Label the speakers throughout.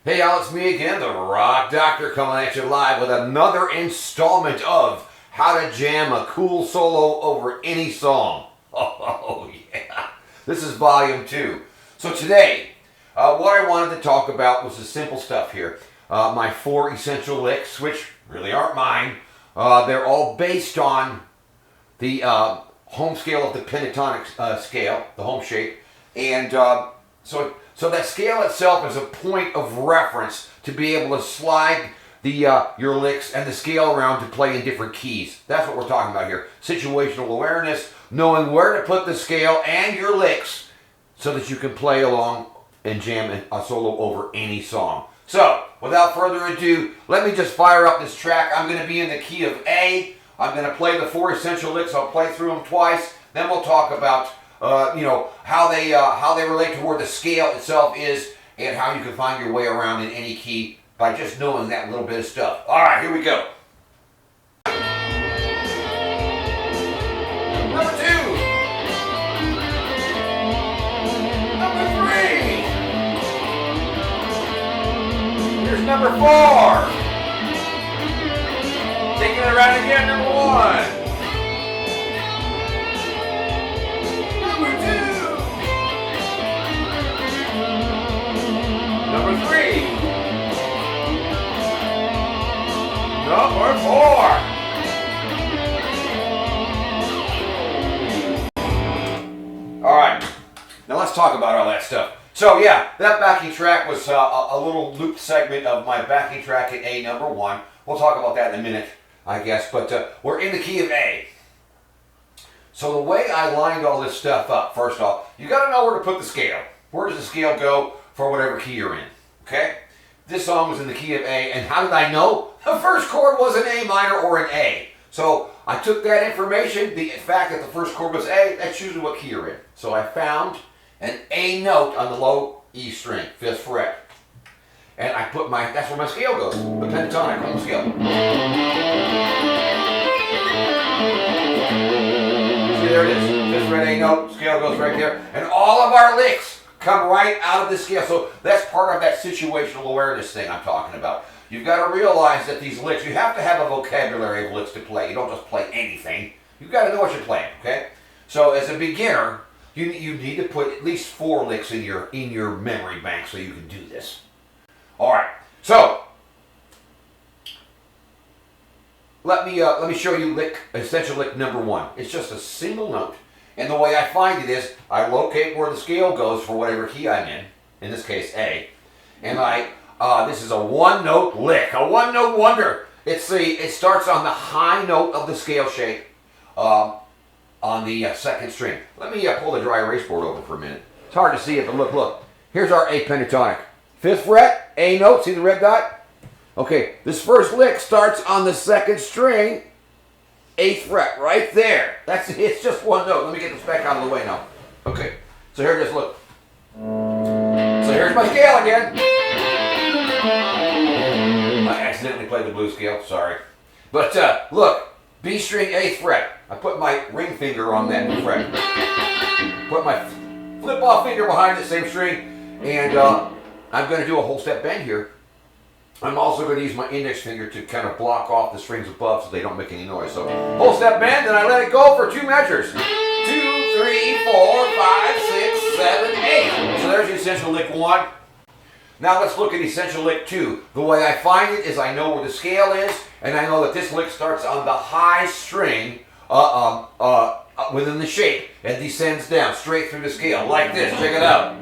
Speaker 1: Hey y'all, it's me again, the Rock Doctor, coming at you live with another installment of How to Jam a Cool Solo Over Any Song. Oh yeah, this is volume 2. So today, what I wanted to talk about was the simple stuff here. My 4 essential licks, which really aren't mine. They're all based on the home scale of the pentatonic scale, the home shape. And so that scale itself is a point of reference to be able to slide the your licks and the scale around to play in different keys. That's what we're talking about here. Situational awareness, knowing where to put the scale and your licks so that you can play along and jam a solo over any song. So, without further ado, let me just fire up this track. I'm going to be in the key of A. I'm going to play the 4 essential licks. I'll play through them twice. Then we'll talk about how they relate to where the scale itself is and how you can find your way around in any key by just knowing that little bit of stuff. All right, here we go. Number 2. Number 3. Here's number 4. Taking it around again, number 1. Number 3. Number 4. All right, now let's talk about all that stuff. So yeah, that backing track was a little loop segment of my backing track at A, number 1. We'll talk about that in a minute, I guess, but we're in the key of A. So the way I lined all this stuff up, first off, you got to know where to put the scale. Where does the scale go for whatever key you're in, okay? This song was in the key of A, and how did I know? The first chord was an A minor or an A. So I took that information, the fact that the first chord was A, that's usually what key you're in. So I found an A note on the low E string, 5th fret. And I put that's where my scale goes, the pentatonic home scale. See, there it is, 5th fret A note, scale goes right there. And all of our licks come right out of the scale. So that's part of that situational awareness thing I'm talking about. You've got to realize that these licks, you have to have a vocabulary of licks to play. You don't just play anything. You've got to know what you're playing, okay? So as a beginner, you need to put at least 4 licks in your memory bank so you can do this. All right, so let me show you essential lick number 1. It's just a single note. And the way I find it is, I locate where the scale goes for whatever key I'm in this case A, and this is a 1-note lick, a 1-note wonder. It starts on the high note of the scale shape on the 2nd string. Let me pull the dry erase board over for a minute. It's hard to see it, but look. Here's our A pentatonic. 5th fret, A note, see the red dot? Okay, this first lick starts on the 2nd string, 8th fret, right there. It's just 1 note. Let me get this back out of the way now. Okay, so here it is, look. So here's my scale again. I accidentally played the blues scale, sorry. But look, B string, 8th fret. I put my ring finger on that fret. Put my flip-off finger behind the same string, and I'm going to do a whole step bend here. I'm also going to use my index finger to kind of block off the strings above so they don't make any noise. So, whole step bend, and I let it go for 2 measures. 2, 3, 4, 5, 6, 7, 8. So there's the essential lick 1. Now let's look at essential lick 2. The way I find it is I know where the scale is, and I know that this lick starts on the high string within the shape and descends down straight through the scale like this. Check it out.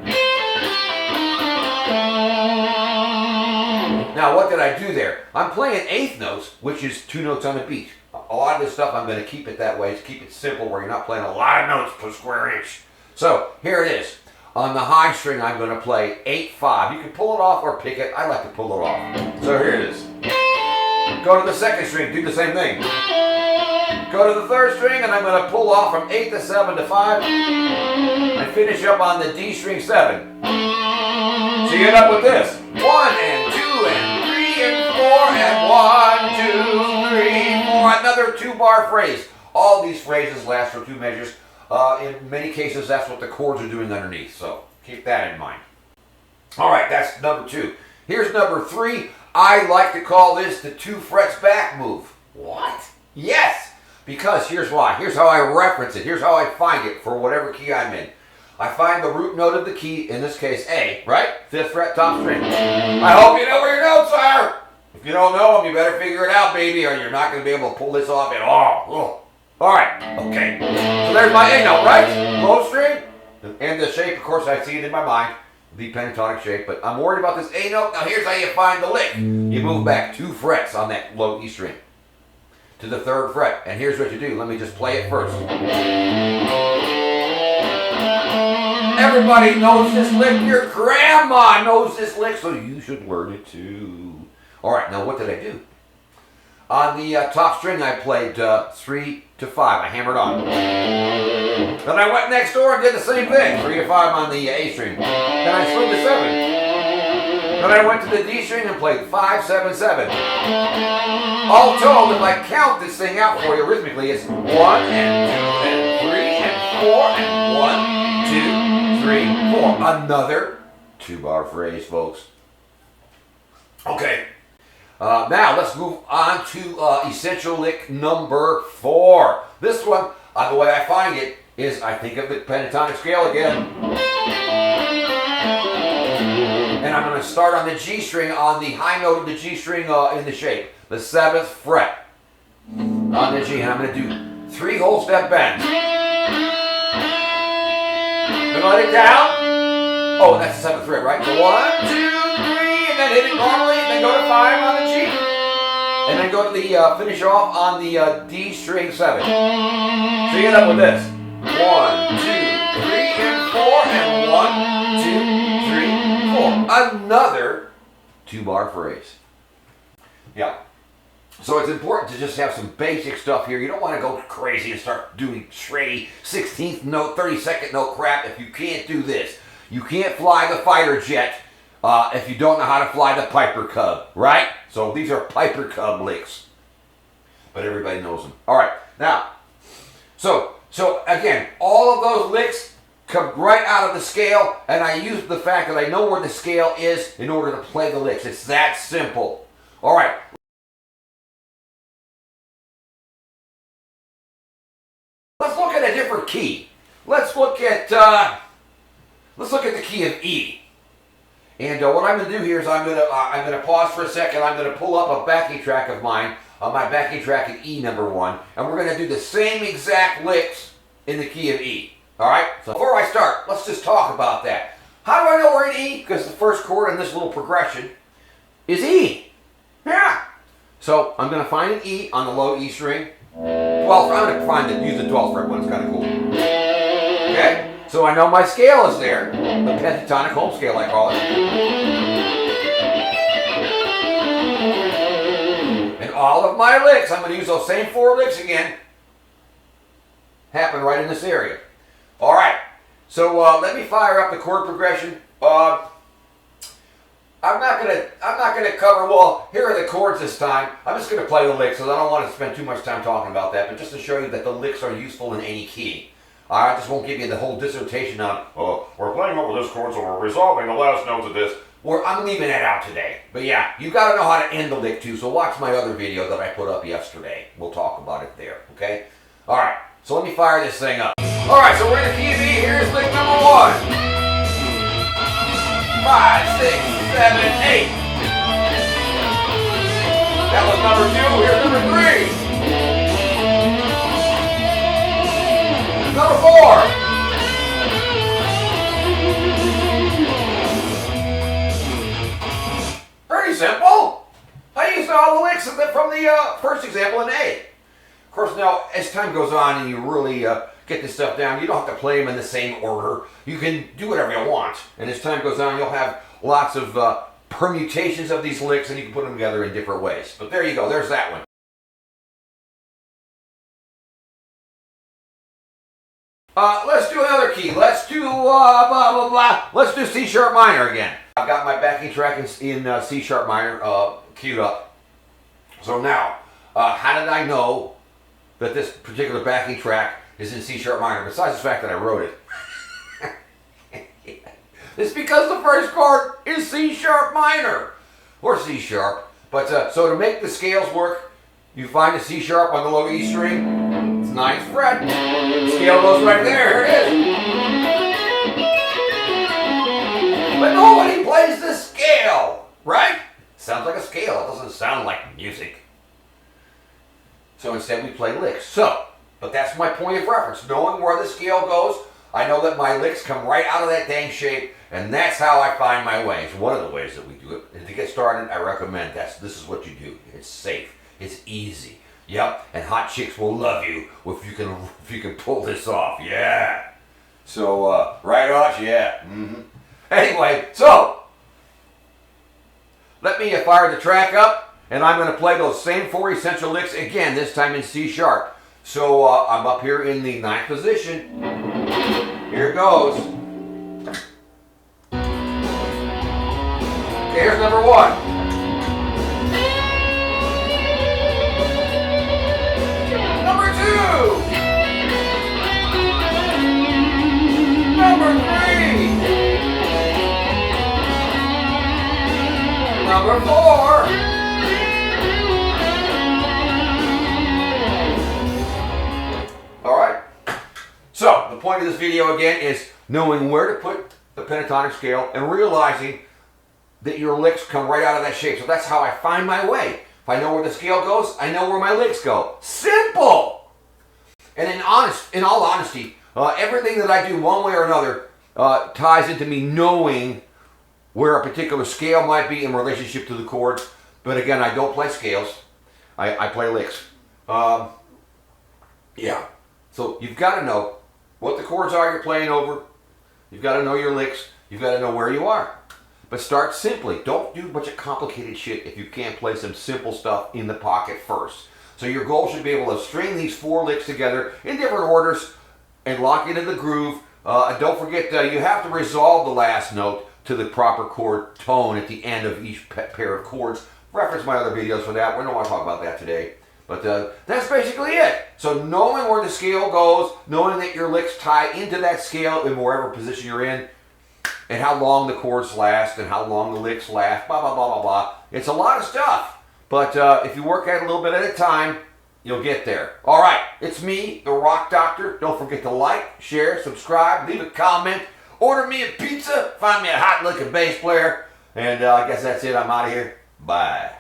Speaker 1: Now, what did I do there? I'm playing 8th notes, which is 2 notes on a beat. A lot of this stuff, I'm going to keep it that way to keep it simple where you're not playing a lot of notes per square inch. So, here it is. On the high string, I'm going to play 8-5. You can pull it off or pick it. I like to pull it off. So, here it is. Go to the 2nd string, do the same thing. Go to the 3rd string, and I'm going to pull off from 8 to 7 to 5. And finish up on the D string 7. So you end up with this. 1 and 2 and 3 and 4 and 1, 2, 3, 4. Another 2-bar phrase. All these phrases last for 2 measures. In many cases, that's what the chords are doing underneath. So keep that in mind. All right, that's number 2. Here's number 3. I like to call this the 2 frets back move. What? Yes, because here's why. Here's how I reference it. Here's how I find it for whatever key I'm in. I find the root note of the key, in this case A, right? 5th fret, top string. I hope you know where your notes are. If you don't know them, you better figure it out, baby, or you're not going to be able to pull this off at all. Ugh. All right, okay. So there's my A note, right? Low string, and the shape, of course, I see it in my mind, the pentatonic shape, but I'm worried about this A note. Now here's how you find the lick. You move back 2 frets on that low E string to the 3rd fret, and here's what you do. Let me just play it first. Everybody knows this lick. Your grandma knows this lick, so you should learn it too. All right, now what did I do? On the top string, I played 3 to 5. I hammered on. Then I went next door and did the same thing. 3 to 5 on the A string. Then I slid to 7. Then I went to the D string and played 5, 7, 7. All told, if I count this thing out for you rhythmically, it's 1 and 2 and 3 and 4 and 1, 2, 3, 4. Another 2-bar phrase, folks. Okay. Now let's move on to essential lick number 4. This one, the way I find it, is I think of the pentatonic scale again. And I'm going to start on the G string, on the high note of the G string in the shape, the 7th fret on the G. And I'm going to do 3 whole step bends. Then let it down. Oh, that's the 7th fret, right? So 1, 2, 3, and then hit it normally, and then go to 5 on the G. And then go to the, finish off on the D string 7. So you end up with this. 1, 2, 3, and 4, and 1, 2, 3, 4. Another 2-bar phrase. Yeah. So it's important to just have some basic stuff here. You don't want to go crazy and start doing shreddy 16th note, 32nd note crap if you can't do this. You can't fly the fighter jet if you don't know how to fly the Piper Cub, right? So these are Piper Cub licks. But everybody knows them. All right, now, so again, all of those licks come right out of the scale, and I use the fact that I know where the scale is in order to play the licks. It's that simple. All right. Let's look at a different key. Let's look at the key of E. And what I'm going to do here is I'm going to pause for a second. I'm going to pull up a backing track of mine, my backing track in E number 1, and we're going to do the same exact licks in the key of E. All right. So before I start, let's just talk about that. How do I know we're in E? Because the first chord in this little progression is E. Yeah. So I'm going to find an E on the low E string. 12th, I'm going to use the 12th fret one. It's kind of cool. Okay. So I know my scale is there. The pentatonic home scale, I call it. And all of my licks, I'm going to use those same 4 licks again, happen right in this area. All right. So let me fire up the chord progression. I'm not gonna cover. Well, here are the chords this time. I'm just gonna play the licks, because I don't want to spend too much time talking about that. But just to show you that the licks are useful in any key. I just won't give you the whole dissertation on. Oh, we're playing over this chord, so we're resolving the last notes of this. I'm leaving that out today. But yeah, you got to know how to end the lick too. So watch my other video that I put up yesterday. We'll talk about it there. Okay. All right. So let me fire this thing up. All right. So we're in the key of E. Here's lick number 1. 5, 6, 7, 8. That was number 2. Here's number 3. Number 4. Pretty simple. I used all the licks from the first example in A. Of course, now as time goes on and you really get this stuff down, you don't have to play them in the same order. You can do whatever you want. And as time goes on, you'll have lots of permutations of these licks, and you can put them together in different ways. But there you go. There's that one. Let's do another key. Let's do blah, blah, blah. Let's do C sharp minor again. I've got my backing track in C sharp minor queued up. So now, how did I know that this particular backing track is in C sharp minor, besides the fact that I wrote it? It's because the first chord is C sharp minor. or C sharp. But so to make the scales work, you find a C sharp on the low E string. It's 9th fret. The scale goes right there. Here it is. But nobody plays the scale, right? Sounds like a scale. It doesn't sound like music. So instead we play licks. But that's my point of reference. Knowing where the scale goes, I know that my licks come right out of that dang shape, and that's how I find my way. It's one of the ways that we do it. And to get started, I recommend this is what you do. It's safe. It's easy. Yep. And hot chicks will love you if you can pull this off. Yeah. So right off, yeah. Anyway, so let me fire the track up, and I'm going to play those same 4 essential licks again, this time in C sharp. So I'm up here in the 9th position. Here it goes. Okay, here's number 1. Number 2. Number 3. Number 4. So, the point of this video again is knowing where to put the pentatonic scale and realizing that your licks come right out of that shape. So that's how I find my way. If I know where the scale goes, I know where my licks go. Simple! And in all honesty, everything that I do one way or another ties into me knowing where a particular scale might be in relationship to the chords. But again, I don't play scales. I play licks. Yeah. So you've got to know what the chords are you're playing over. You've got to know your licks. You've got to know where you are. But start simply. Don't do a bunch of complicated shit if you can't play some simple stuff in the pocket first. So your goal should be able to string these 4 licks together in different orders and lock into the groove. And don't forget, you have to resolve the last note to the proper chord tone at the end of each pair of chords. Reference my other videos for that. We don't want to talk about that today. But that's basically it. So knowing where the scale goes, knowing that your licks tie into that scale in wherever position you're in, and how long the chords last, and how long the licks last, blah, blah, blah, blah, blah. It's a lot of stuff. But if you work at it a little bit at a time, you'll get there. All right, it's me, the Rock Doctor. Don't forget to like, share, subscribe, leave a comment, order me a pizza, find me a hot-looking bass player, and I guess that's it. I'm out of here. Bye.